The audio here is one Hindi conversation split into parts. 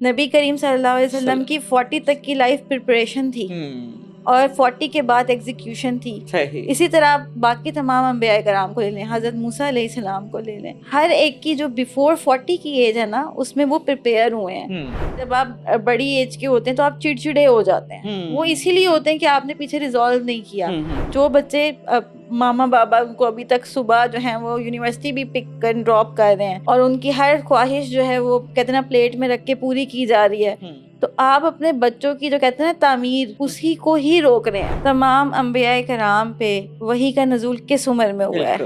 नबी करीम सल्लल्लाहु अलैहि वसल्लम की 40 तक की लाइफ प्रिपरेशन थी और 40 के बाद एग्जीक्यूशन थी। सही। इसी तरह आप बाकी तमाम अंबिया कराम को ले लें, हज़रत मूसा अलैहिस्सलाम को ले लें, हर एक की जो बिफोर 40 की एज है ना, उसमें वो प्रिपेयर हुए हैं। जब आप बड़ी एज के होते हैं तो आप चिड़चिड़े हो जाते हैं। वो इसीलिए होते हैं कि आपने पीछे रिजॉल्व नहीं किया। जो बच्चे मामा बाबा उनको अभी तक सुबह जो है वो यूनिवर्सिटी भी पिक कर ड्रॉप कर रहे हैं और उनकी हर ख्वाहिश जो है वो कहते हैं ना प्लेट में रख के पूरी की जा रही है, तो आप अपने बच्चों की जो कहते हैं ना तामीर, उसी को ही रोक रहे हैं। तमाम अंबिया कराम पे वही का नज़ूल किस उम्र में हुआ है?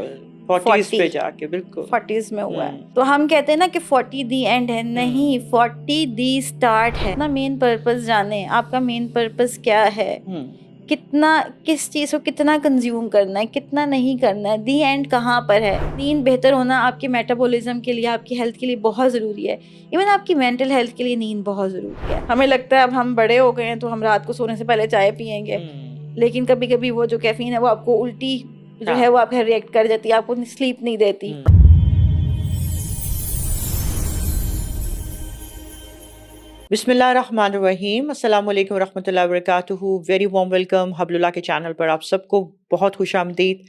40 पे जाके, बिल्कुल 40s में हुआ है। तो हम कहते हैं ना कि 40 दी एंड है, नहीं, 40 दी स्टार्ट है। अपना मेन पर्पस जाने, आपका मेन पर्पस क्या है, कितना किस चीज़ को कितना कंज्यूम करना है, कितना नहीं करना है, दी एंड कहाँ पर है। नींद बेहतर होना आपके मेटाबॉलिज्म के लिए, आपकी हेल्थ के लिए बहुत ज़रूरी है। इवन आपकी मेंटल हेल्थ के लिए नींद बहुत ज़रूरी है। हमें लगता है अब हम बड़े हो गए हैं तो हम रात को सोने से पहले चाय पियेंगे, लेकिन कभी कभी वो जो कैफीन है वो आपको उल्टी जो है वो आप रिएक्ट कर जाती है, आपको स्लीप नहीं देती। बिस्मिल्लाहिर्रहमानिर्रहीम, अस्सलाम वालेकुम रहमतुल्लाहि व बरकातुहू। वेरी वार्म वेलकम हबलुल्लाह के चैनल पर आप सबको बहुत खुशामदीद।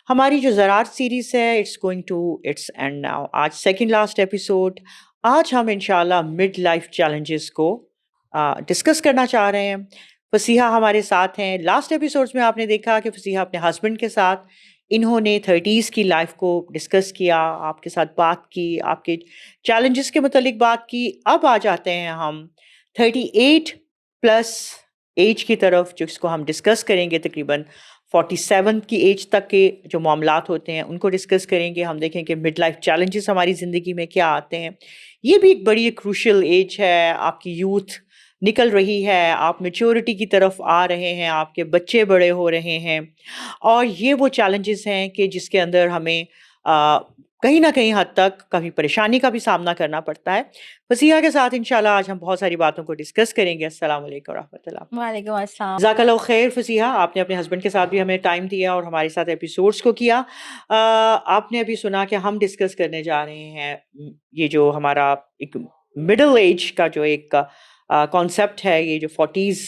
हमारी जो ज़राअत सीरीज़ है it's going to its end now. आज सेकंड लास्ट एपिसोड। आज हम इंशाल्लाह मिड लाइफ चैलेंजेस को डिस्कस करना चाह रहे हैं। फसीहा हमारे साथ हैं। लास्ट एपिसोड्स में आपने देखा कि फसीहा अपने हस्बैंड के साथ इन्होंने 30s की लाइफ को डिस्कस किया, आपके साथ बात की, आपके चैलेंजेस के मुतालिक बात की। अब आ जाते हैं हम 38 प्लस एज की तरफ, जिसको हम डिस्कस करेंगे। तकरीबन 47 की एज तक के जो मामलात होते हैं उनको डिस्कस करेंगे। हम देखेंगे मिड लाइफ चैलेंजेस हमारी ज़िंदगी में क्या आते हैं। ये भी एक बड़ी क्रूशल एज है। आपकी यूथ निकल रही है, आप मैच्योरिटी की तरफ आ रहे हैं, आपके बच्चे बड़े हो रहे हैं, और ये वो चैलेंजेस हैं कि जिसके अंदर हमें कहीं ना कहीं हद तक कभी परेशानी का भी सामना करना पड़ता है। फसीहा के साथ इंशाल्लाह आज हम बहुत सारी बातों को डिस्कस करेंगे। अस्सलाम वालेकुम रहमतुल्लाह। वालेकुम अस्सलाम। जज़ाकल्लाह खैर फसीहा, आपने अपने हस्बैंड के साथ भी हमें टाइम दिया और हमारे साथ एपिसोड्स को किया। आपने अभी सुना कि हम डिस्कस करने जा रहे हैं ये जो हमारा एक मिडिल एज का जो एक कॉन्सेप्ट है, ये जो 40s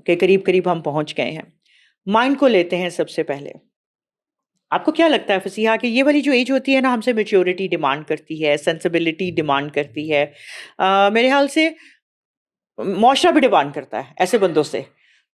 के करीब करीब हम पहुंच गए हैं। माइंड को लेते हैं सबसे पहले। आपको क्या लगता है फसीहा कि ये वाली जो एज होती है ना, हमसे मैच्योरिटी डिमांड करती है, सेंसिबिलिटी डिमांड करती है, मेरे ख्याल से मुआशरा भी डिमांड करता है ऐसे बंदों से।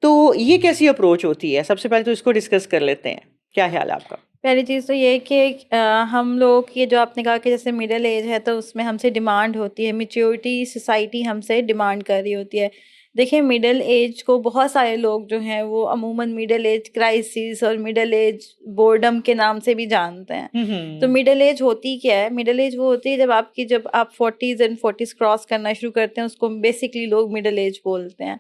तो ये कैसी अप्रोच होती है? सबसे पहले तो इसको डिस्कस कर लेते हैं। क्या ख्याल है आपका? पहली चीज़ तो ये है कि हम लोग ये जो आपने कहा कि जैसे मिडिल एज है तो उसमें हमसे डिमांड होती है, मैच्योरिटी सोसाइटी हमसे डिमांड कर रही होती है। देखिए, मिडिल एज को बहुत सारे लोग जो हैं वो अमूमन मिडिल एज क्राइसिस और मिडिल एज बोर्डम के नाम से भी जानते हैं। तो मिडिल एज होती क्या है? मिडिल एज वो होती है जब आप 40s एंड 40s क्रॉस करना शुरू करते हैं, उसको बेसिकली लोग मिडिल एज बोलते हैं।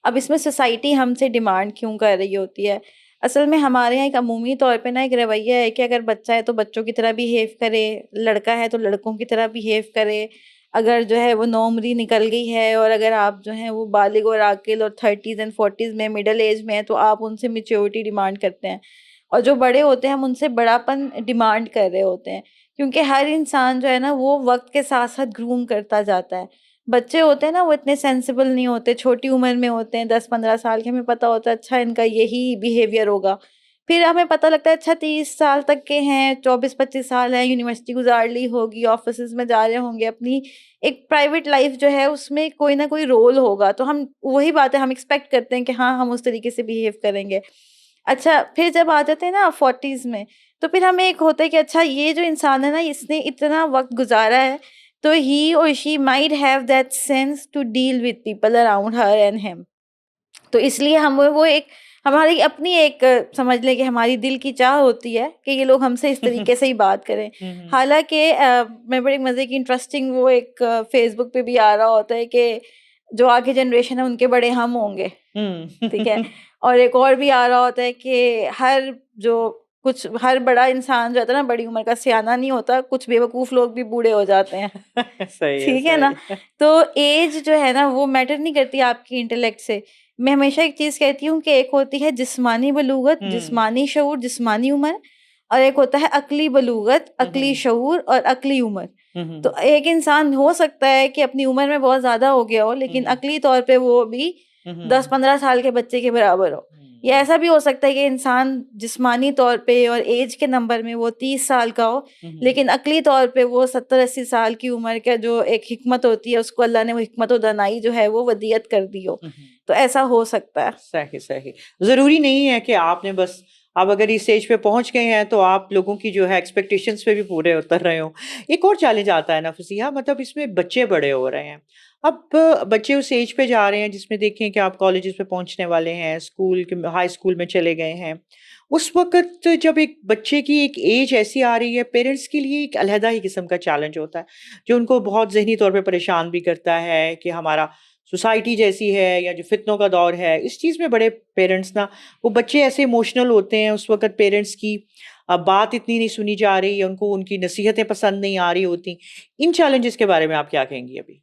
अब इसमें सोसाइटी हमसे डिमांड क्यों कर रही होती है? असल में हमारे यहाँ एक अमूमी तौर पे ना एक रवैया है कि अगर बच्चा है तो बच्चों की तरह बिहेव करे, लड़का है तो लड़कों की तरह बिहेव करे। अगर जो है वो नौमरी निकल गई है और अगर आप जो हैं वो बालिग और आकिल और 30s एंड 40s में मिडिल एज में है तो आप उनसे मैच्योरिटी डिमांड करते हैं, और जो बड़े होते हैं हम उनसे बड़ापन डिमांड कर रहे होते हैं। क्योंकि हर इंसान जो है ना वो वक्त के साथ साथ ग्रूम करता जाता है। बच्चे होते हैं ना वो इतने सेंसिबल नहीं होते, छोटी उम्र में होते हैं, 10-15 साल के, हमें पता होता है अच्छा इनका यही बिहेवियर होगा। फिर हमें पता लगता है अच्छा 30 साल तक के हैं, 24-25 साल हैं, यूनिवर्सिटी गुजार ली होगी, ऑफिस में जा रहे होंगे, अपनी एक प्राइवेट लाइफ जो है उसमें कोई ना कोई रोल होगा, तो हम वही बात है, हम एक्सपेक्ट करते हैं कि हाँ हम उस तरीके से बिहेव करेंगे। अच्छा, फिर जब आ जाते हैं ना 40s में, तो फिर हमें एक होता है कि अच्छा ये जो इंसान है ना इसने इतना वक्त गुजारा है, तो he or she might have that sense to deal with people around her and him. तो इसलिए हम वो एक हमारी अपनी एक समझ लें कि हमारी दिल की चाह होती है कि ये लोग हमसे इस तरीके से ही बात करें। हालांकि मैं बड़ी मज़े की इंटरेस्टिंग वो एक फेसबुक पे भी आ रहा होता है कि जो आगे जनरेशन है उनके बड़े हम होंगे, ठीक है। और एक और भी आ रहा होता है कि हर बड़ा इंसान जो होता है ना बड़ी उम्र का सियाना नहीं होता, कुछ बेवकूफ़ लोग भी बूढ़े हो जाते हैं। सही है, ठीक है ना? सही है। तो एज जो है ना वो मैटर नहीं करती आपकी इंटेलेक्ट से। मैं हमेशा एक चीज़ कहती हूँ कि एक होती है जिस्मानी बलूगत, जिस्मानी शऊर, जिस्मानी उम्र, और एक होता है अक्ली बलूगत, अक्ली शऊर और अक्ली उम्र। हम्म, तो एक इंसान हो सकता है कि अपनी उम्र में बहुत ज्यादा हो गया हो, लेकिन हम्म, अकली तौर पे वो भी हम्म, 10-15 साल के बच्चे के बराबर हो। या ऐसा भी हो सकता है कि इंसान जिस्मानी तौर पे और एज के नंबर में वो 30 साल का हो, लेकिन अकली तौर पे वो 70-80 साल की उम्र का जो एक हिकमत होती है, उसको अल्लाह ने वो हिकमत और दानाई जो है वो वदियत कर दी हो। तो ऐसा हो सकता है। सही सही। ज़रूरी नहीं है कि आपने बस, आप अगर इस स्टेज पे पहुंच गए हैं तो आप लोगों की जो है एक्सपेक्टेशंस पे भी पूरे उतर रहे हो। एक और चैलेंज आता है ना फसीहा, मतलब इसमें बच्चे बड़े हो रहे हैं। अब बच्चे उस एज पे जा रहे हैं जिसमें देखें कि आप कॉलेजेस पे पहुंचने वाले हैं, स्कूल के हाई स्कूल में चले गए हैं। उस वक्त जब एक बच्चे की एक एज ऐसी आ रही है, पेरेंट्स के लिए एक अलहदा ही किस्म का चैलेंज होता है, जो उनको बहुत ज़हनी तौर पे परेशान भी करता है कि हमारा सोसाइटी जैसी है या जो फितनों का दौर है, इस चीज़ में बड़े पेरेंट्स ना, वो बच्चे ऐसे इमोशनल होते हैं उस वक़्त, पेरेंट्स की बात इतनी नहीं सुनी जा रही, या उनको उनकी नसीहतें पसंद नहीं आ रही होती। इन चैलेंजेस के बारे में आप क्या कहेंगी अभी?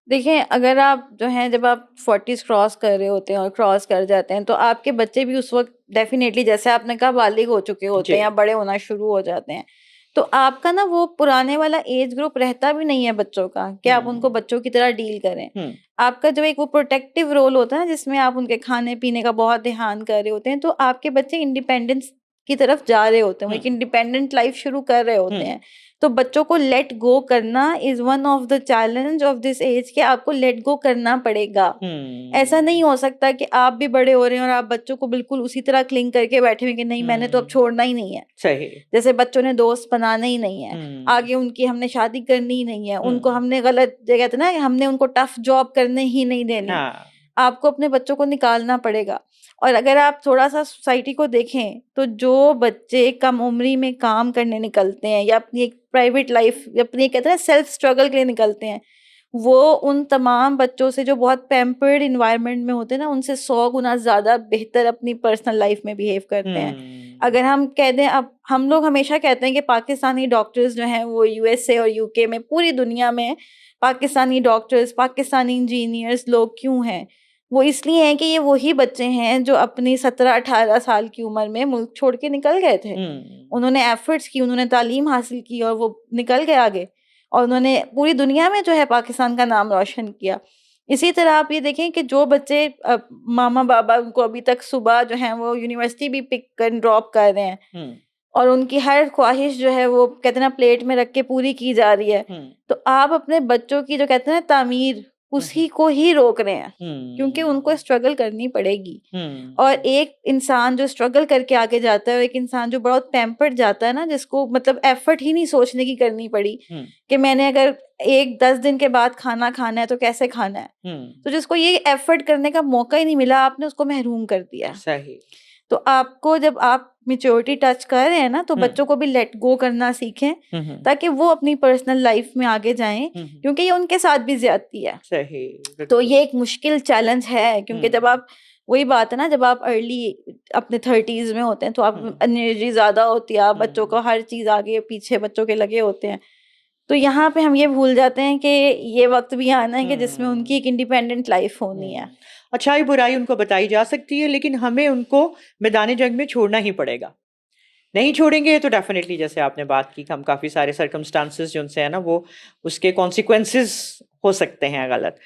देखिए, अगर आप जो हैं जब आप 40s क्रॉस कर रहे होते हैं और क्रॉस कर जाते हैं, तो आपके बच्चे भी उस वक़्त डेफ़िनेटली जैसे आपने कहा बालिग हो चुके होते जी। हैं या बड़े होना शुरू हो जाते हैं। तो आपका ना वो पुराने वाला एज ग्रुप रहता भी नहीं है बच्चों का, कि आप उनको हुँ, बच्चों की तरह डील करें। हुँ, आपका जो एक वो प्रोटेक्टिव रोल होता है ना, जिसमें आप उनके खाने-पीने का बहुत ध्यान कर रहे होते हैं, तो आपके बच्चे इंडिपेंडेंस की तरफ जा रहे होते हैं, वो हुँ, एक इंडिपेंडेंट लाइफ़ शुरू कर रहे हुँ, होते हैं। तो बच्चों को लेट गो करना is one of the challenge of this age, कि आपको लेट गो करना पड़ेगा। ऐसा नहीं हुँ, हो सकता कि आप भी बड़े हो रहे हैं और आप बच्चों को बिल्कुल उसी तरह क्लिंग करके बैठे हुए हैं कि नहीं मैंने तो अब हुँ, छोड़ना ही नहीं है। सही। जैसे बच्चों ने दोस्त बनाना ही नहीं है, हुँ, आगे उनकी हमने शादी करनी ही नहीं है, हुँ, उनको हमने गलत जो कहते हैं ना, हमने उनको टफ जॉब करने ही नहीं देनी। हाँ, आपको अपने बच्चों को निकालना पड़ेगा। और अगर आप थोड़ा-सा सोसाइटी को देखें, तो जो बच्चे कम उम्री में काम करने निकलते हैं या अपनी एक प्राइवेट लाइफ़, अपनी कहते हैं ना सेल्फ स्ट्रगल के लिए निकलते हैं, वो उन तमाम बच्चों से जो बहुत पैम्पर्ड एनवायरनमेंट में होते हैं ना, उनसे 100 गुना ज़्यादा बेहतर अपनी पर्सनल लाइफ़ में बिहेव करते हैं। हुँ, अगर हम कह दें, अब हम लोग हमेशा कहते हैं कि पाकिस्तानी डॉक्टर्स जो हैं वो यूएसए और यूके में, पूरी दुनिया में पाकिस्तानी डॉक्टर्स, पाकिस्तानी इंजीनियर्स लोग क्यों हैं? वो इसलिए हैं कि ये वही बच्चे हैं जो अपनी 17-18 साल की उम्र में मुल्क छोड़ के निकल गए थे। हुँ, उन्होंने एफर्ट्स की, उन्होंने तालीम हासिल की और वो निकल गए आगे, और उन्होंने पूरी दुनिया में जो है पाकिस्तान का नाम रोशन किया। इसी तरह आप ये देखें कि जो बच्चे मामा-बाबा उनको अभी तक सुबह जो है वो यूनिवर्सिटी भी पिक एंड ड्रॉप कर रहे हैं, हुँ, और उनकी हर ख्वाहिश जो है वो कहते हैं ना प्लेट में रख के पूरी की जा रही है। हुँ, तो आप अपने बच्चों की जो कहते हैं ना तामीर, हुँ, हुँ, उसी को ही रोक रहे हैं, क्योंकि उनको हुँ, स्ट्रगल करनी पड़ेगी। और हुँ, एक इंसान जो स्ट्रगल करके आगे जाता है और एक इंसान जो बहुत पैम्पर्ड जाता है ना, जिसको मतलब एफर्ट ही नहीं सोचने की करनी पड़ी हुँ, कि मैंने अगर 1-10 दिन के बाद खाना खाना है तो कैसे खाना है। हुँ, तो जिसको ये एफर्ट करने का मौका ही नहीं मिला, आपने उसको महरूम कर दिया है। सही। तो आपको जब आप मैच्योरिटी टच कर रहे हैं ना, तो हुँ, बच्चों को भी लेट गो करना सीखें, हुँ, हुँ, ताकि वो अपनी पर्सनल लाइफ में आगे जाएँ, हुँ, हुँ, क्योंकि ये उनके साथ भी ज़्यादती है। सही, तो बिल्कुल। ये एक मुश्किल चैलेंज है, क्योंकि जब हुँ, आप, वही बात है ना, जब आप अर्ली अपने 30s में होते हैं तो हुँ, आप एनर्जी ज़्यादा होती है, आप बच्चों हुँ, को हर चीज़ आगे पीछे बच्चों के लगे होते हैं। तो यहाँ पे हम ये भूल जाते हैं कि ये वक़्त भी आना है कि जिसमें उनकी हुँ, एक इंडिपेंडेंट लाइफ़ होनी है। हुँ। अच्छाई-बुराई उनको बताई जा सकती है, लेकिन हमें उनको मैदान-ए-जंग में छोड़ना ही पड़ेगा। नहीं छोड़ेंगे तो डेफ़िनेटली जैसे आपने बात की, हम काफ़ी सारे सर्कमस्टांसेस जो उनसे है ना, वो उसके कॉन्सिक्वेंसेस हो सकते हैं गलत।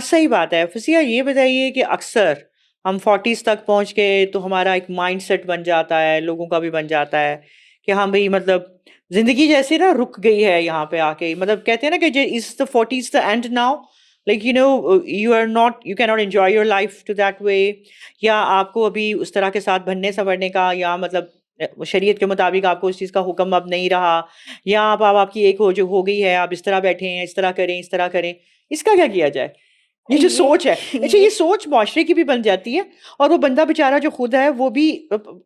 सही बात है। फ़िज़िया ये बताइए कि अक्सर हम 40s तक पहुँच गए तो हमारा एक माइंडसेट बन जाता है, लोगों का भी बन जाता है कि हाँ भई, मतलब ज़िंदगी जैसे ना रुक गई है यहाँ पे आके। मतलब कहते हैं ना कि ज is the 40s the end now? Like you can not enjoy your life to that way, या आपको अभी उस तरह के साथ बनने-संवरने का, या मतलब शरीयत के मुताबिक आपको उस चीज़ का हुक्म अब नहीं रहा, या अब आपकी एक हो गई है, आप इस तरह बैठे हैं, इस तरह करें, इस तरह करें। इसका क्या किया जाए? ये जो ये सोच है, अच्छा, ये ये सोच मुआशरे की भी बन जाती है, और वो बंदा बेचारा जो खुद है वो भी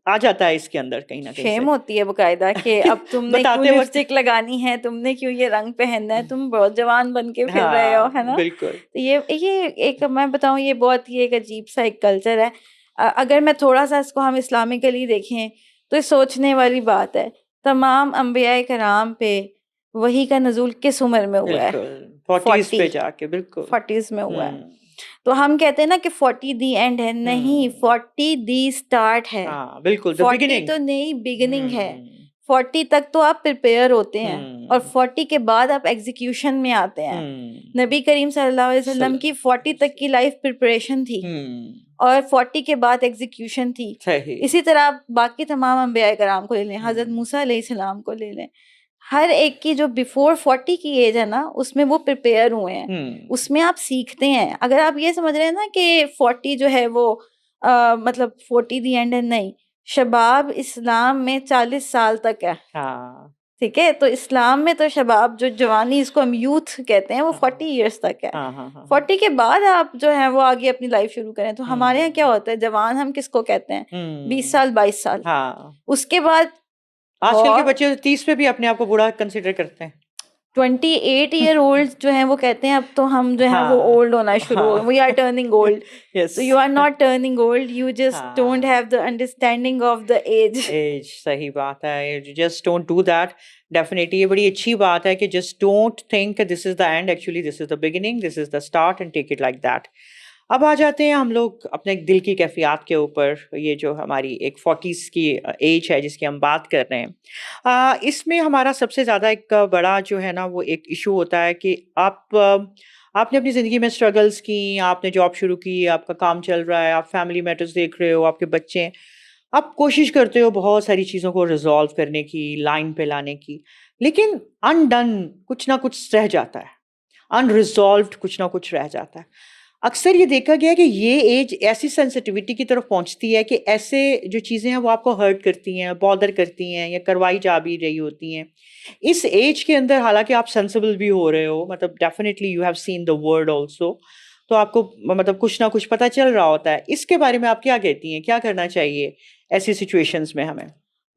आ जाता है इसके अंदर कहीं न कहीं शेम से। होती है बकायदा कि अब तुमने क्यों बताते वक़्त। लिपस्टिक लगानी है, तुमने क्यों ये रंग पहनना है, तुम बहुत जवान बन के फिर रहे हो, हाँ, है ना? बिल्कुल। तो ये एक मैं बताऊँ, ये बहुत ही एक अजीब-सा एक कल्चर है। अगर मैं थोड़ा-सा इसको हम इस्लामिकली देखें, तो ये सोचने वाली बात है। तमाम अंबियाए किराम पे वही का नुज़ूल किस उम्र में हुआ है? बिल्कुल, 40s 40, पे जाके बिल्कुल। 40s में हुआ है। हुँ, तो हम कहते हैं ना कि 40 दी एंड है, नहीं, हुँ। 40 दी स्टार्ट है। हाँ, बिल्कुल, द 40 बिगिनिंग। तो नई बिगिनिंग है। हुँ, 40 तक तो आप प्रिपेयर होते हैं और 40 के बाद आप एग्जीक्यूशन में आते हैं। नबी करीम सल्लल्लाहु अलैहि वसल्लम की 40 तक की लाइफ प्रिपरेशन थी और 40 के बाद एग्जीक्यूशन थी। इसी तरह आप बाकी तमाम अंबिया कराम को ले लें, हजरत मूसा अलैहिस्सलाम को ले लें, हर एक की जो बिफोर 40 की एज है ना, उसमें वो प्रिपेयर हुए हैं, उसमें आप सीखते हैं। अगर आप ये समझ रहे हैं ना कि 40 जो है वो मतलब 40 दी एंड है, नहीं, शबाब इस्लाम में 40 साल तक है। हाँ, ठीक है, तो इस्लाम में तो शबाब जो जवानी, इसको हम यूथ कहते हैं, वो 40 इयर्स तक है। 40 के बाद आप जो है वो आगे अपनी लाइफ शुरू करें। तो हमारे यहाँ क्या होता है, जवान हम किसको कहते हैं? 20 साल 22 साल। उसके बाद आजकल के बच्चे 30 पे भी अपने आप को बूढ़ा कंसिडर करते हैं। 28 ईयर ओल्ड जो हैं वो कहते हैं अब तो हम जो है वो ओल्ड होना शुरू हो, we are turning old. So you are not turning old, you just don't have the understanding of the age. सही बात है, you just don't do that. Definitely ये बड़ी अच्छी बात है कि just don't think this is the end, actually this is the beginning, this is the start and take it like that. अब आ जाते हैं हम लोग अपने दिल की कैफियत के ऊपर। ये जो हमारी एक 40s की एज है जिसकी हम बात कर रहे हैं, इसमें हमारा सबसे ज़्यादा एक बड़ा जो है ना वो एक इशू होता है कि आपने अपनी ज़िंदगी में स्ट्रगल्स की, आपने जॉब शुरू की, आपका काम चल रहा है, आप फैमिली मैटर्स देख रहे हो, आपके बच्चे हैं, आप कोशिश करते हो बहुत सारी चीज़ों को रिजॉल्व करने की, लाइन पे लाने की, लेकिन अनडन कुछ ना कुछ रह जाता है, अनरिजॉल्व्ड कुछ ना कुछ रह जाता है। अक्सर ये देखा गया है कि ये एज ऐसी सेंसिटिविटी की तरफ पहुंचती है कि ऐसे जो चीज़ें हैं वो आपको हर्ट करती हैं, बॉदर करती हैं या करवाई जा भी रही होती हैं। इस एज के अंदर हालांकि आप सेंसिबल भी हो रहे हो, मतलब definitely you have seen the world also, तो आपको मतलब कुछ ना कुछ पता चल रहा होता है। इसके बारे में आप क्या कहती हैं, क्या करना चाहिए ऐसी सिचुएशंस में हमें?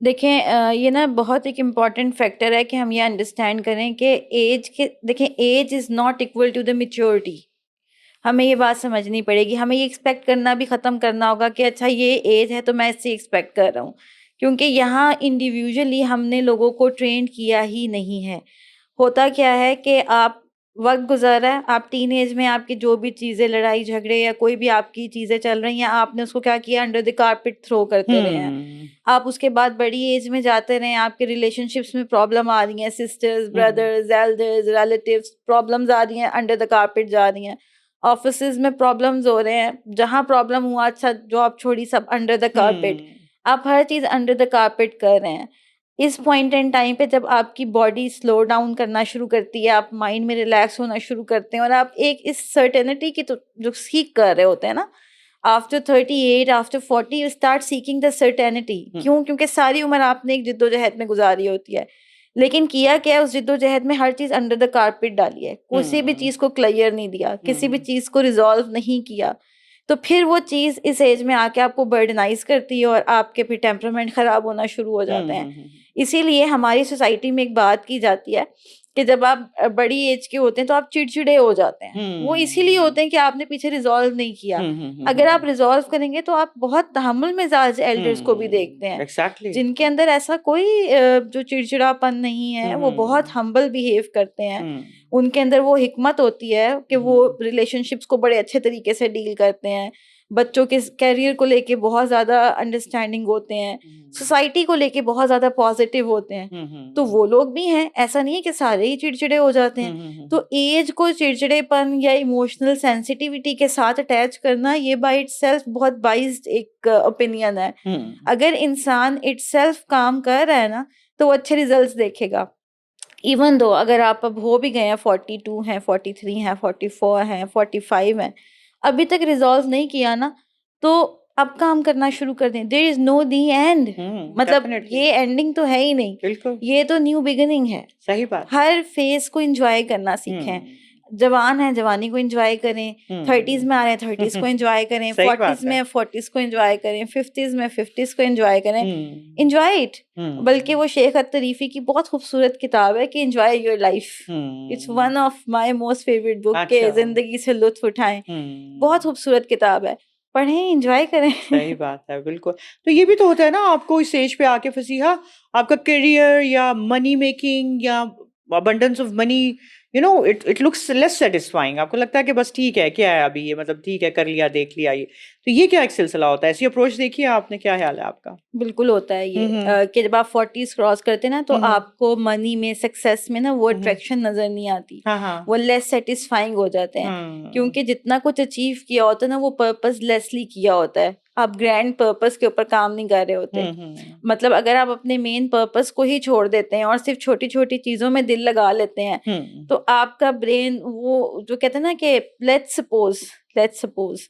देखें, ये ना बहुत एक इम्पॉर्टेंट फैक्टर है कि हम ये अंडरस्टैंड करें कि एज के, देखें, age is not equal to the maturity. हमें ये बात समझनी पड़ेगी, हमें ये एक्सपेक्ट करना भी ख़त्म करना होगा कि अच्छा ये एज है तो मैं इससे एक्सपेक्ट कर रहा हूँ, क्योंकि यहाँ इंडिविजुअली हमने लोगों को ट्रेंड किया ही नहीं है। होता क्या है कि आप वक्त गुजरा है, आप टीन एज में आपकी जो भी चीज़ें, लड़ाई झगड़े या कोई भी आपकी चीज़ें चल रही हैं, आपने उसको क्या किया, अंडर द कारपेट थ्रो करते रहे हैं। आप उसके बाद बड़ी एज में जाते रहे, आपके रिलेशनशिप्स में प्रॉब्लम आ रही हैं, sisters, brothers, elders, relatives, problems आ रही हैं, अंडर द कारपेट जा रही हैं। ऑफिसेज में प्रॉब्लम्स हो रहे हैं, जहाँ प्रॉब्लम हुआ, अच्छा जॉब छोड़ी, सब अंडर द कारपेट। आप हर चीज़ अंडर द कारपेट कर रहे हैं। इस पॉइंट एंड टाइम पे जब आपकी बॉडी स्लो डाउन करना शुरू करती है, आप माइंड में रिलैक्स होना शुरू करते हैं और आप एक इस सर्टेनिटी की तो जो सीख कर रहे होते हैं ना, after 38, after 40 you start seeking the certainty. क्यों? क्योंकि सारी उम्र आपने एक जिद्दोजहद में गुजारी होती है, लेकिन किया क्या है, उस जिद्दोजहद में हर चीज़ अंडर द कारपेट डाली है, किसी भी चीज़ को क्लियर नहीं दिया, किसी भी चीज़ को रिजॉल्व नहीं किया, तो फिर वो चीज़ इस एज में आके आपको बर्डनाइज करती है और आपके फिर टेम्परामेंट ख़राब होना शुरू हो जाते हैं। इसीलिए हमारी सोसाइटी में एक बात की जाती है कि जब आप बड़ी एज के होते हैं तो आप चिड़चिड़े हो जाते हैं। वो इसीलिए होते हैं कि आपने पीछे रिजॉल्व नहीं किया। अगर आप रिजॉल्व करेंगे तो आप बहुत तहम्मुल मिजाज एल्डर्स को भी देखते हैं, Exactly. जिनके अंदर ऐसा कोई जो चिड़चिड़ापन नहीं है, वो बहुत हम्बल बिहेव करते हैं। उनके अंदर वो हिकमत होती है कि वो रिलेशनशिप्स को बड़े अच्छे तरीके से डील करते हैं, बच्चों के कैरियर को लेके बहुत ज़्यादा अंडरस्टैंडिंग होते हैं, सोसाइटी को लेके बहुत ज़्यादा पॉजिटिव होते हैं। तो वो लोग भी हैं, ऐसा नहीं है कि सारे ही चिड़चिड़े हो जाते हैं। तो एज को चिड़चिड़ेपन या इमोशनल सेंसिटिविटी के साथ अटैच करना, ये बाय इटसेल्फ बहुत बाइज्ड एक ओपिनियन है। अगर इंसान इटसेल्फ काम कर रहा है ना, तो वो अच्छे रिजल्ट्स देखेगा। इवन दो अगर आप अब हो भी गए हैं, 42 हैं, 43 हैं, 44 हैं, 45 हैं, अभी तक रिजॉल्व नहीं किया ना, तो अब काम करना शुरू कर दें। There is no the end, मतलब ये एंडिंग तो है ही नहीं, बिल्कुल, ये तो न्यू बिगिनिंग है। सही बात। हर फेज को एंजॉय करना सीखें। जवान है, जवानी को एंजॉय करें, 30s में आ रहे हैं, 30s को एंजॉय करें, 40s में 40s को एंजॉय करें, 50s में 50s को एंजॉय करें, एंजॉय इट। बल्कि वो शेख अत्तरीफी की बहुत खूबसूरत किताब है कि enjoy your life. It's one of my most favourite book के जिंदगी से लुत्फ उठाएं। बहुत खूबसूरत किताब है, पढ़ें, एंजॉय करें। सही बात है, बिल्कुल। तो ये भी तो होता है ना, आपको इस एज पे आके फसीहा आपका करियर या मनी मेकिंग या abundance of money you know it looks less satisfying, आपको लगता है कि बस ठीक है, क्या है अभी ये, मतलब ठीक है कर लिया देख लिया ये, तो ये क्या एक सिलसिला होता है? ऐसी अप्रोच देखी है आपने, क्या ख्याल है आपका? बिल्कुल होता है ये हम्म कि जब आप 40s क्रॉस करते हैं ना तो हम्म आपको मनी में, सक्सेस में ना वो हम्म अट्रैक्शन नजर नहीं आती, हाँ हाँ वो लेस सेटिस्फाइंग हो जाते हैं, हम्म क्योंकि जितना कुछ अचीव किया होता है ना वो पर्पसलेसली किया होता है, आप ग्रैंड पर्पस के ऊपर काम नहीं कर रहे होते। मतलब अगर आप अपने मेन पर्पस को ही छोड़ देते हैं और सिर्फ छोटी छोटी चीजों में दिल लगा लेते हैं तो आपका ब्रेन वो जो कहते हैं ना कि लेट्स सपोज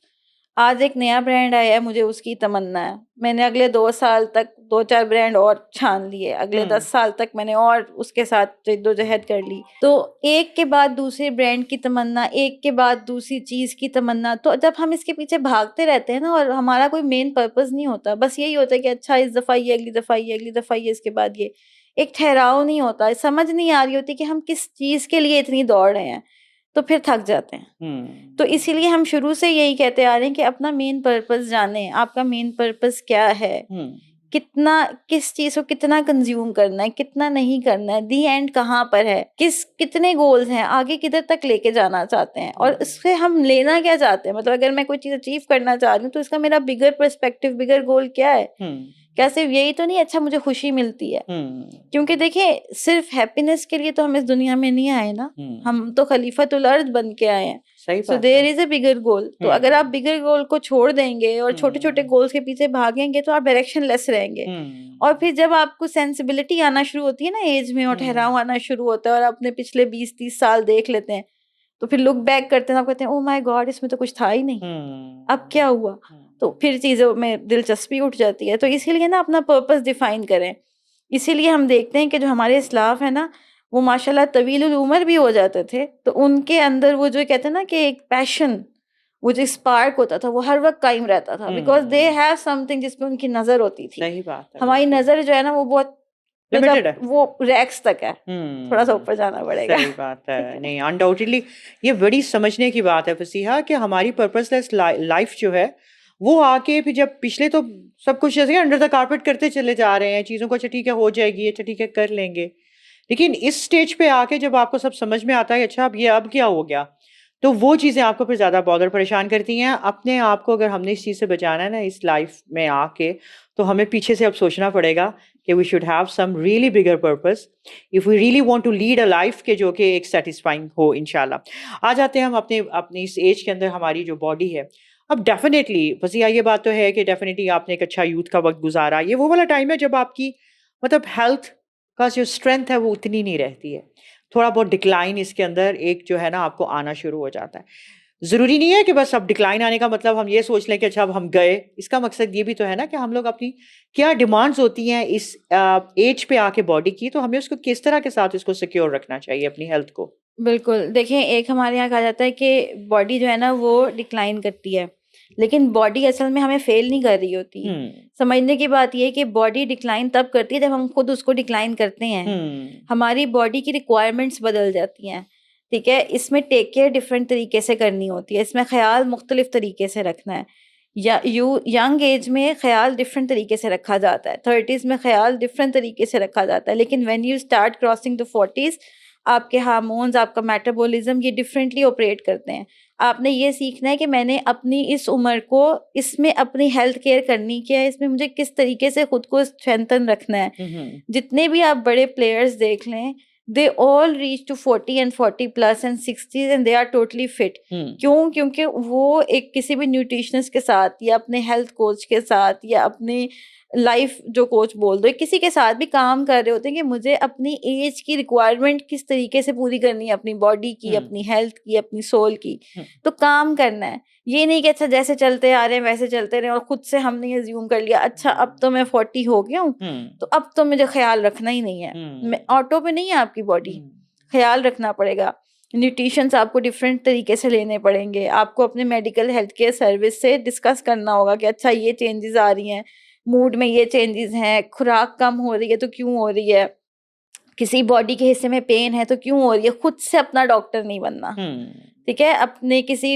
आज एक नया ब्रांड आया है, मुझे उसकी तमन्ना है, मैंने अगले 2 साल तक 2-4 ब्रांड और छान लिए, अगले 10 साल तक मैंने और उसके साथ जद्दोजहद कर ली, तो एक के बाद दूसरे ब्रांड की तमन्ना, एक के बाद दूसरी चीज की तमन्ना, तो जब हम इसके पीछे भागते रहते हैं ना और हमारा कोई मेन पर्पस नहीं होता, बस यही होता है कि अच्छा इस दफा ये, अगली दफा ये, अगली दफा ये, इसके बाद ये, एक ठहराव नहीं होता, समझ नहीं आ रही होती कि हम किस चीज के लिए इतनी दौड़ रहे हैं, तो फिर थक जाते हैं। तो इसीलिए हम शुरू से यही कहते आ रहे हैं कि अपना मेन पर्पस जाने, आपका मेन पर्पस क्या है, कितना, किस चीज को कितना कंज्यूम करना है, कितना नहीं करना है, दी एंड कहाँ पर है, कितने गोल्स हैं, आगे किधर तक लेके जाना चाहते हैं, और इससे हम लेना क्या चाहते हैं। मतलब अगर मैं कोई चीज अचीव करना चाह रही हूँ तो इसका मेरा बिगर पर्सपेक्टिव, बिगर गोल क्या है, क्या सिर्फ यही तो नहीं, अच्छा मुझे खुशी मिलती है, क्योंकि देखिए सिर्फ हैप्पीनेस के लिए तो हम इस दुनिया में नहीं आए ना, हम तो खलीफतुल अर्ज बन के आए हैं, सो देयर इज अ बिगर गोल। तो अगर आप बिगर गोल को छोड़ देंगे और छोटे छोटे गोल्स के पीछे भागेंगे तो आप डायरेक्शन लेस रहेंगे, और फिर जब आपको सेंसिबिलिटी आना शुरू होती है ना एज में, और ठहराव आना शुरू होता है और अपने पिछले 20-30 साल देख लेते हैं, तो फिर लुक बैक करते हैं, आप कहते हैं ओ माय गॉड इसमें तो कुछ था ही नहीं, अब क्या हुआ, तो फिर चीजों में दिलचस्पी उठ जाती है। तो इसीलिए ना अपना पर्पस डिफाइन करें। इसीलिए हम देखते हैं कि जो हमारे इस्लाफ है ना वो माशाल्लाह तवीलुल उमर भी हो जाते थे, तो उनके अंदर वो जो कहते हैं ना कि एक पैशन, वो जो स्पार्क होता था वो हर वक्त कायम रहता था, बिकॉज दे हैव समथिंग जिसपे उनकी नजर होती थी। सही बात है, हमारी नजर जो है ना वो बहुत लिमिटेड है, वो रैक्स तक है, थोड़ा सा ऊपर जाना पड़ेगा। सही बात है। नहीं अनडाउटेडली ये बड़ी समझने की बात है फसीहा कि हमारी पर्पसलेस लाइफ जो है वो आके फिर जब पिछले तो सब कुछ जैसे अंडर द कारपेट करते चले जा रहे हैं चीज़ों को, अच्छा ठीक है हो जाएगी, अच्छा ठीक है कर लेंगे, लेकिन इस स्टेज पे आके जब आपको सब समझ में आता है अच्छा अब ये अब क्या हो गया, तो वो चीज़ें आपको फिर ज़्यादा बॉदर परेशान करती हैं। अपने आप को अगर हमने इस चीज़ से बचाना है ना इस लाइफ में आके, तो हमें पीछे से अब सोचना पड़ेगा कि we should have some really bigger purpose if we really want to lead a life के जो कि एक सेटिस्फाइंग हो इंशाल्लाह। आ जाते हैं हम अपने अपनी इस एज के अंदर हमारी जो बॉडी है, अब डेफिनेटली वसीया ये बात तो है कि डेफिनेटली आपने एक अच्छा यूथ का वक्त गुजारा, ये वो वाला टाइम है जब आपकी मतलब हेल्थ का जो स्ट्रेंथ है वो उतनी नहीं रहती है, थोड़ा बहुत डिक्लाइन इसके अंदर एक जो है ना आपको आना शुरू हो जाता है। ज़रूरी नहीं है कि बस अब डिक्लाइन आने का मतलब हम ये सोच लें कि अच्छा अब हम गए, इसका मकसद ये भी तो है ना कि हम लोग अपनी क्या डिमांड्स होती हैं इस एज पे आके बॉडी की, तो हमें उसको किस तरह के साथ इसको सिक्योर रखना चाहिए अपनी हेल्थ को। बिल्कुल, देखिए एक हमारे यहाँ कहा जाता है कि बॉडी जो है ना वो डिक्लाइन करती है, लेकिन बॉडी असल में हमें फेल नहीं कर रही होती। समझने की बात ये है कि बॉडी डिक्लाइन तब करती है जब हम खुद उसको डिक्लाइन करते हैं, हमारी बॉडी की रिक्वायरमेंट्स बदल जाती हैं, ठीक है। इसमें टेक केयर डिफरेंट तरीके से करनी होती है, इसमें ख्याल मुख्तलिफ तरीके से रखना है, या यंग एज में ख्याल डिफरेंट तरीके से रखा जाता है, 30s में ख्याल डिफरेंट तरीके से रखा जाता है, लेकिन when you start crossing the 40s आपके हार्मोन्स, आपका मेटाबॉलिज्म ये डिफरेंटली ऑपरेट करते हैं। आपने ये सीखना है कि मैंने अपनी इस उम्र को इसमें अपनी हेल्थ केयर करनी क्या है, इसमें मुझे किस तरीके से खुद को स्ट्रेंथन रखना है। जितने भी आप बड़े प्लेयर्स देख लें, they all reach to 40 and 40+ and 60s and they are totally fit. क्यों? क्योंकि वो एक किसी भी न्यूट्रिशनिस्ट के साथ या अपने हेल्थ कोच के साथ या अपने लाइफ जो कोच बोल दो, किसी के साथ भी काम कर रहे होते हैं कि मुझे अपनी एज की रिक्वायरमेंट किस तरीके से पूरी करनी है, अपनी बॉडी की, अपनी हेल्थ की, अपनी सोल की, तो काम करना है। ये नहीं कि अच्छा जैसे चलते आ रहे हैं वैसे चलते रहे और खुद से हमने अज्यूम कर लिया अच्छा अब तो मैं 40 हो गया हूँ तो अब तो मुझे ख्याल रखना ही नहीं है। ऑटो पे नहीं है आपकी बॉडी, ख्याल रखना पड़ेगा। न्यूट्रिशंस आपको डिफरेंट तरीके से लेने पड़ेंगे, आपको अपने मेडिकल हेल्थ केयर सर्विस से डिस्कस करना होगा कि अच्छा ये चेंजेस आ रही हैं, मूड में ये चेंजेस हैं, खुराक कम हो रही है तो क्यों हो रही है, किसी बॉडी के हिस्से में पेन है तो क्यों हो रही है। खुद से अपना डॉक्टर नहीं बनना, ठीक है। अपने किसी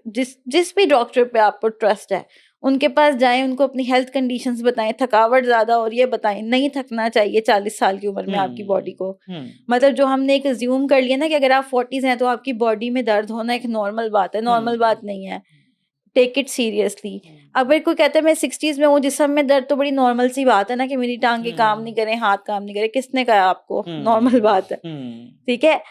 जिस भी डॉक्टर पे आपको ट्रस्ट है उनके पास जाएं, उनको अपनी हेल्थ कंडीशंस बताएं, थकावट ज़्यादा हो रही है बताएं, नहीं थकना चाहिए 40 साल की उम्र में आपकी बॉडी को। मतलब जो हमने एक अज्यूम कर लिया ना कि अगर आप 40s हैं तो आपकी बॉडी में दर्द होना एक नॉर्मल बात है, नॉर्मल बात नहीं है। Take it seriously. अगर कोई कहता है मैं 60s में हूँ, जिसम में दर्द, तो बड़ी नॉर्मल सी बात है ना कि मेरी टांगे काम नहीं करें, हाथ काम नहीं करे, किसने कहा आपको? नॉर्मल बात है, ठीक है।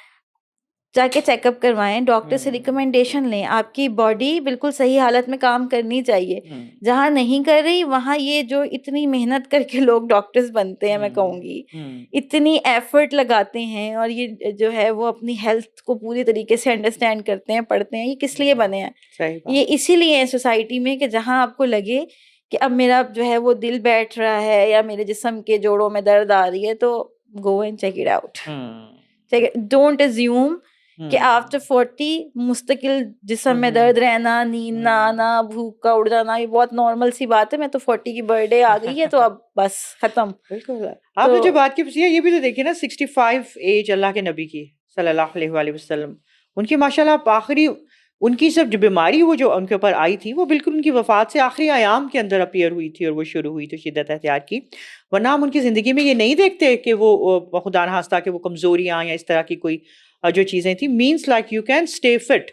जाके चेकअप करवाएं, डॉक्टर से रिकमेंडेशन लें, आपकी बॉडी बिल्कुल सही हालत में काम करनी चाहिए। जहाँ नहीं कर रही वहाँ ये जो इतनी मेहनत करके लोग डॉक्टर्स बनते हैं, मैं कहूँगी इतनी एफर्ट लगाते हैं, और ये जो है वो अपनी हेल्थ को पूरी तरीके से अंडरस्टैंड करते हैं, पढ़ते हैं, ये किस लिए बने हैं? ये इसीलिए है सोसाइटी में कि जहाँ आपको लगे कि अब मेरा जो है वो दिल बैठ रहा है या मेरे जिस्म के जोड़ों में दर्द आ रही है, तो go and check it out. Don't assume कि आफ्टर 40 मुस्तकिल जिस्म में दर्द रहना, नींद ना आना, भूख का उड़ जाना, ये बहुत नॉर्मल सी बात है। मैं तो 40 की बर्थडे आ गई है तो अब बस खत्म। बिल्कुल। आपने जो बात की ये भी तो देखिए ना, 65 एज अल्लाह के नबी की सल्लल्लाहु अलैहि वसल्लम, उनकी माशाल्लाह आखिरी, उनकी सब जो बीमारी वो जो उनके ऊपर आई थी वो बिल्कुल उनकी वफात से आखिरी आयाम के अंदर अपीयर हुई थी, और वो शुरू हुई थी शिद्दत एहतियात की। वरना हम उनकी ज़िंदगी में ये नहीं देखते कि वो खुदा न खास्ता कि वो कमज़ोरियाँ या इस तरह की कोई जो चीज़ें थी। Means like you can stay fit.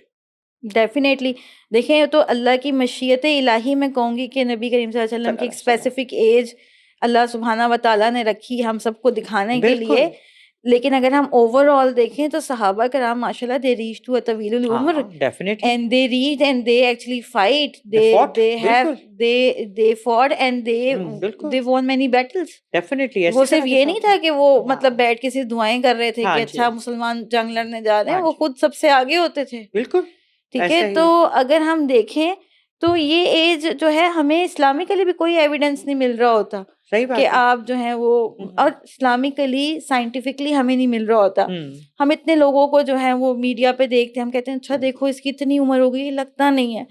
Definitely. देखें तो अल्लाह की मशीयत इलाही में कहूँगी कि नबी करीम सल्लल्लाहु अलैहि वसल्लम की एक स्पेसिफिक एज अल्लाह सुब्हाना व तआला ने रखी हम सबको दिखाने के लिए। लेकिन अगर हम ओवरऑल देखें तो सहाबा कराम माशाल्लाह दे रीच टू अ तवीलुल उम्र, definitely, and they reach and they actually fight, they fought and they won many battles. Definitely वो सिर्फ ये नहीं था कि वो मतलब बैठ के सिर्फ दुआएं कर रहे थे कि अच्छा मुसलमान जंग लड़ने जा रहे हैं, वो खुद सबसे आगे होते थे। बिल्कुल, ठीक है। तो अगर हम देखें तो ये एज जो है हमें इस्लामिकली भी कोई एविडेंस नहीं मिल रहा होता कि आप जो है वो, और इस्लामिकली साइंटिफिकली हमें नहीं मिल रहा होता। हम इतने लोगों को जो है वो मीडिया पे देखते हैं, हम कहते हैं अच्छा देखो इसकी इतनी उम्र हो गई, लगता नहीं है।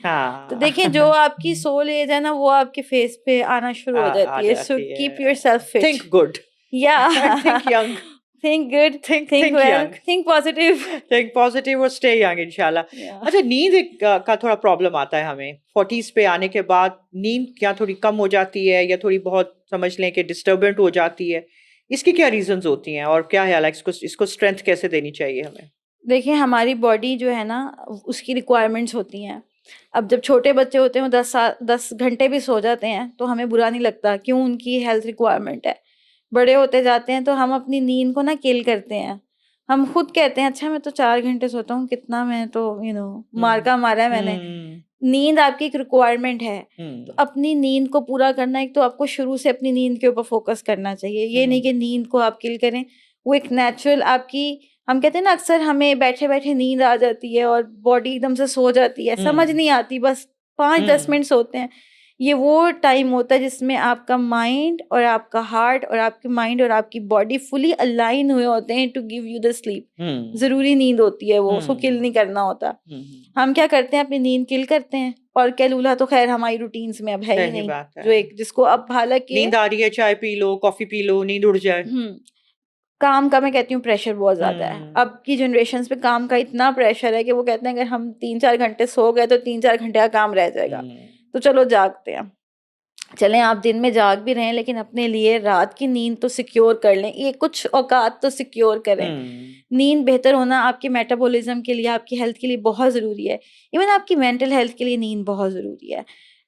तो देखिए जो आपकी सोल एज है ना वो आपके फेस पे आना शुरू हो जाती है। So keep yourself fit, think good, या think young, think good, think well, young, think positive, think positive और stay young इंशाल्लाह। अच्छा, नींद का थोड़ा प्रॉब्लम आता है हमें 40s पे आने के बाद। नींद क्या थोड़ी कम हो जाती है या थोड़ी बहुत समझ लें कि डिस्टर्बेंट हो जाती है? इसकी क्या रीजंस होती हैं और क्या है इसको स्ट्रेंथ कैसे देनी चाहिए हमें? देखिए हमारी बॉडी जो है ना उसकी रिक्वायरमेंट्स होती हैं। अब जब छोटे बच्चे होते हैं 10 घंटे भी सो जाते हैं तो हमें बुरा नहीं लगता, क्यों? उनकी हेल्थ रिक्वायरमेंट है। बड़े होते जाते हैं तो हम अपनी नींद को ना किल करते हैं। हम खुद कहते हैं अच्छा मैं तो 4 घंटे सोता हूँ, कितना, मैं तो मार्का मारा है मैंने। नींद आपकी एक रिक्वायरमेंट है, तो अपनी नींद को पूरा करना, एक तो आपको शुरू से अपनी नींद के ऊपर फोकस करना चाहिए। ये नहीं कि नींद को आप किल करें, वो एक नेचुरल आपकी, हम कहते हैं ना अक्सर हमें बैठे बैठे नींद आ जाती है और बॉडी एकदम से सो जाती है, समझ नहीं आती, बस 5-10 मिनट सोते हैं। ये वो टाइम होता है जिसमें आपका माइंड और आपका हार्ट और आपके माइंड और आपकी बॉडी फुली अलाइन हुए होते हैं to give you the sleep. जरूरी नींद होती है वो, उसको किल नहीं करना होता। हम क्या करते हैं, अपनी नींद किल करते हैं। और कैलूला तो खैर हमारी रूटीन्स में अब है ही नहीं, जो एक जिसको अब हालांकि नींद आ रही है, चाय P low, coffee P low, नींद उड़ जाए। काम का मैं कहती हूँ प्रेशर बहुत ज्यादा है अब की जनरेशन पे। काम का इतना प्रेशर है कि वो कहते हैं अगर हम 3-4 घंटे सो गए तो 3-4 घंटे का काम रह जाएगा, तो चलो जागते हैं। चलें आप दिन में जाग भी रहे हैं लेकिन अपने लिए रात की नींद तो सिक्योर कर लें, ये कुछ औकात तो सिक्योर करें। नींद बेहतर होना आपके मेटाबॉलिज्म के लिए, आपकी हेल्थ के लिए बहुत ज़रूरी है। इवन आपकी मेंटल हेल्थ के लिए नींद बहुत ज़रूरी है।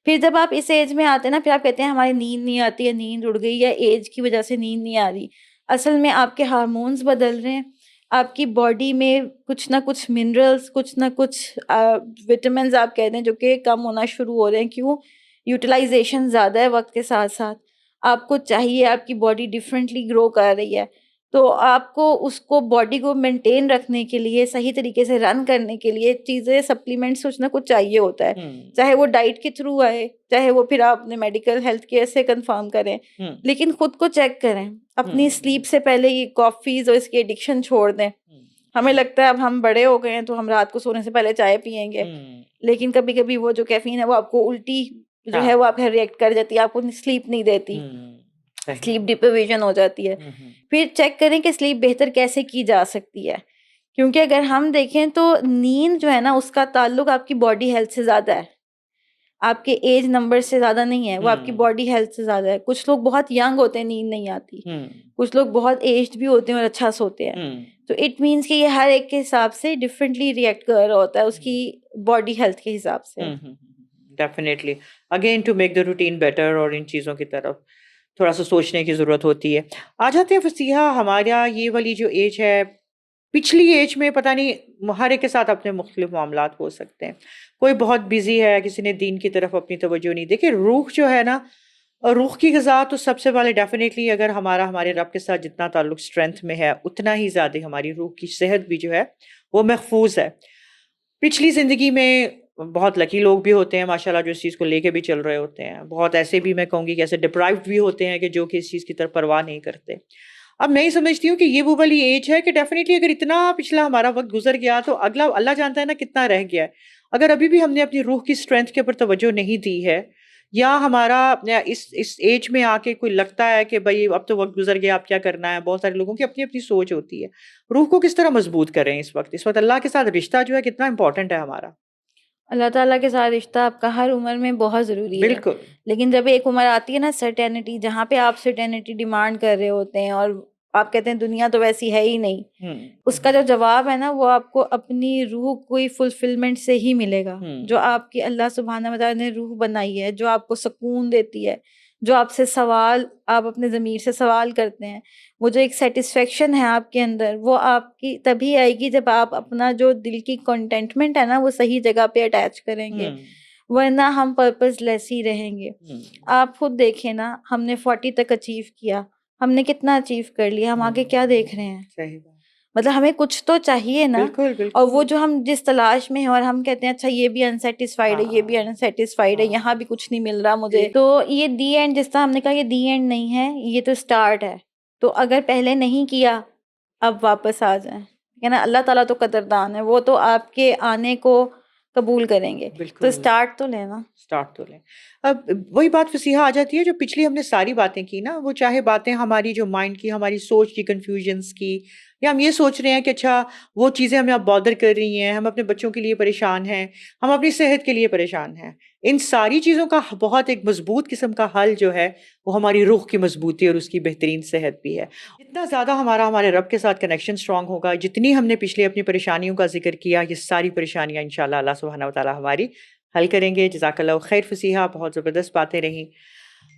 फिर जब आप इस एज में आते हैं ना, फिर आप कहते हैं हमारी नींद नहीं आती है, नींद उड़ गई, या एज की वजह से नींद नहीं आ रही। असल में आपके हार्मोन्स बदल रहे हैं, आपकी बॉडी में कुछ ना कुछ मिनरल्स, कुछ ना कुछ विटामिन आप कहते हैं जो कि कम होना शुरू हो रहे हैं। क्यों? यूटिलाइजेशन ज़्यादा है वक्त के साथ साथ, आपको चाहिए, आपकी बॉडी डिफरेंटली ग्रो कर रही है, तो आपको उसको बॉडी को मेंटेन रखने के लिए, सही तरीके से रन करने के लिए चीज़ें, सप्लीमेंट्स कुछ ना कुछ चाहिए होता है। चाहे वो डाइट के थ्रू आए, चाहे वो फिर आप अपने मेडिकल हेल्थ केयर से कंफर्म करें, लेकिन खुद को चेक करें। अपनी स्लीप से पहले ये कॉफ़ीज और इसकी एडिक्शन छोड़ दें। हमें लगता है अब हम बड़े हो गए हैं तो हम रात को सोने से पहले चाय पियेंगे, लेकिन कभी कभी वो जो कैफीन है वो आपको उल्टी जो है वो आपका रिएक्ट कर जाती है, आपको स्लीप नहीं देती, स्लीप डिप्रिवेशन हो जाती है। फिर चेक करें कि स्लीप बेहतर कैसे की जा सकती है, क्योंकि अगर हम देखें तो नींद जो है ना उसका ताल्लुक आपकी बॉडी हेल्थ से ज़्यादा है। आपके एज नंबर से ज़्यादा नहीं है, वो आपकी बॉडी हेल्थ से ज़्यादा है। कुछ लोग बहुत यंग होते हैं, नींद नहीं आती, कुछ लोग बहुत एज्ड भी होते हैं और अच्छा सोते हैं। तो इट मीन्स कि ये हर एक के हिसाब से डिफरेंटली रिएक्ट कर रहा होता है, उसकी बॉडी हेल्थ के हिसाब से। Definitely again to make the routine better, और इन चीज़ों की तरफ थोड़ा सा सोचने की ज़रूरत होती है। आ जाते हैं फसीहा, हमारा ये वाली जो एज है, पिछली एज में पता नहीं हर एक के साथ अपने मुख्तलिफ मामलात हो सकते हैं। कोई बहुत बिजी है, किसी ने दीन की तरफ अपनी तवज्जो नहीं। देखिए रूह जो है ना, और रूह की ग़िज़ा तो सबसे पहले डेफिनेटली अगर हमारा हमारे रब के साथ जितना ताल्लुक स्ट्रेंथ में है, उतना ही ज़्यादा हमारी रूह की सेहत भी जो है वो महफूज है। पिछली ज़िंदगी में बहुत लकी लोग भी होते हैं माशाल्लाह, जो इस चीज़ को लेके भी चल रहे होते हैं। बहुत ऐसे भी मैं कहूँगी कि ऐसे डिप्राइव्ड भी होते हैं कि जो कि इस चीज़ की तरफ परवाह नहीं करते। अब मैं ये समझती हूँ कि ये वो वाली एज है कि डेफिनेटली अगर इतना पिछला हमारा वक्त गुजर गया तो अगला अल्लाह जानता है ना कितना रह गया है। अगर अभी भी हमने अपनी रूह की स्ट्रेंथ के ऊपर तवज्जो नहीं दी है, या हमारा इस एज में आके कोई लगता है कि भाई अब तो वक्त गुजर गया, अब क्या करना है। बहुत सारे लोगों की अपनी अपनी सोच होती है। रूह को किस तरह मजबूत करें इस वक्त अल्लाह के साथ रिश्ता जो है कितना इंपॉर्टेंट है हमारा। अल्लाह ताला के साथ रिश्ता आपका हर उम्र में बहुत ज़रूरी है। बिल्कुल। लेकिन जब एक उम्र आती है ना सर्टेनिटी, जहाँ पे आप सर्टेनिटी डिमांड कर रहे होते हैं और आप कहते हैं दुनिया तो वैसी है ही नहीं, उसका जो जवाब है ना वो आपको अपनी रूह कोई फुलफिलमेंट से ही मिलेगा। जो आपकी अल्लाह सुब्हाना व तआला ने रूह बनाई है, जो आपको सुकून देती है, जो आपसे सवाल आप अपने ज़मीर से सवाल करते हैं, वो जो एक सेटिस्फेक्शन है आपके अंदर, वो आपकी तभी आएगी जब आप अपना जो दिल की कंटेंटमेंट है ना वो सही जगह पे अटैच करेंगे, वरना हम पर्पसलेस ही रहेंगे। आप खुद देखें ना, हमने 40 तक अचीव किया, हमने कितना अचीव कर लिया, हम आगे क्या देख रहे हैं? सही बात। मतलब हमें कुछ तो चाहिए ना। बिल्कुल, और वो बिल्कुल। जो हम जिस तलाश में हैं और हम कहते हैं अच्छा ये भी अनसेटिस्फाइड है, ये भी हाँ, अनसेटिस्फाइड है, हाँ। यहाँ भी कुछ नहीं मिल रहा मुझे, तो ये दी एंड, जिस तरह हमने कहा ये दी एंड नहीं है, ये तो स्टार्ट है। तो अगर पहले नहीं किया, अब वापस आ जाएं, है ना। अल्लाह ताला तो कदरदान है, वो तो आपके आने को कबूल करेंगे। तो बिल्कुल। स्टार्ट तो लेना। स्टार्ट तो लें। अब वही बात फसीहा आ जाती है, जो पिछली हमने सारी बातें की ना, वो चाहे बातें हमारी जो माइंड की, हमारी सोच की, कन्फ्यूजन्स की, या हम ये सोच रहे हैं कि अच्छा वो चीज़ें हमें अब बॉदर कर रही हैं, हम अपने बच्चों के लिए परेशान हैं, हम अपनी सेहत के लिए परेशान हैं। इन सारी चीज़ों का बहुत एक मजबूत किस्म का हल जो है वो हमारी रूह की मजबूती और उसकी बेहतरीन सेहत भी है। जितना ज़्यादा हमारा हमारे रब के साथ कनेक्शन स्ट्रांग होगा, जितनी हमने पिछले अपनी परेशानियों का जिक्र किया, ये सारी परेशानियाँ इंशाल्लाह अल्लाह सुब्हानहू व तआला हमारी हल करेंगे। जज़ाकल्लाहु खैर फसीहा, बहुत ज़बरदस्त बातें रहीं।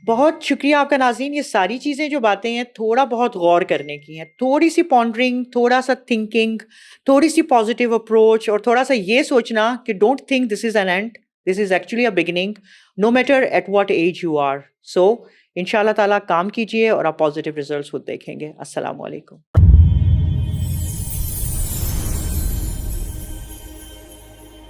बहुत शुक्रिया आपका नाज़रीन। ये सारी चीज़ें जो बातें हैं थोड़ा बहुत गौर करने की हैं, थोड़ी सी पॉन्डरिंग, थोड़ा सा थिंकिंग, थोड़ी सी पॉजिटिव अप्रोच, और थोड़ा सा ये सोचना कि don't think this is an end, this is actually a beginning, no matter at what age you are. So इंशाल्लाह ताला काम कीजिए और आप पॉजिटिव रिजल्ट्स खुद देखेंगे। अस्सलामु अलैकुम।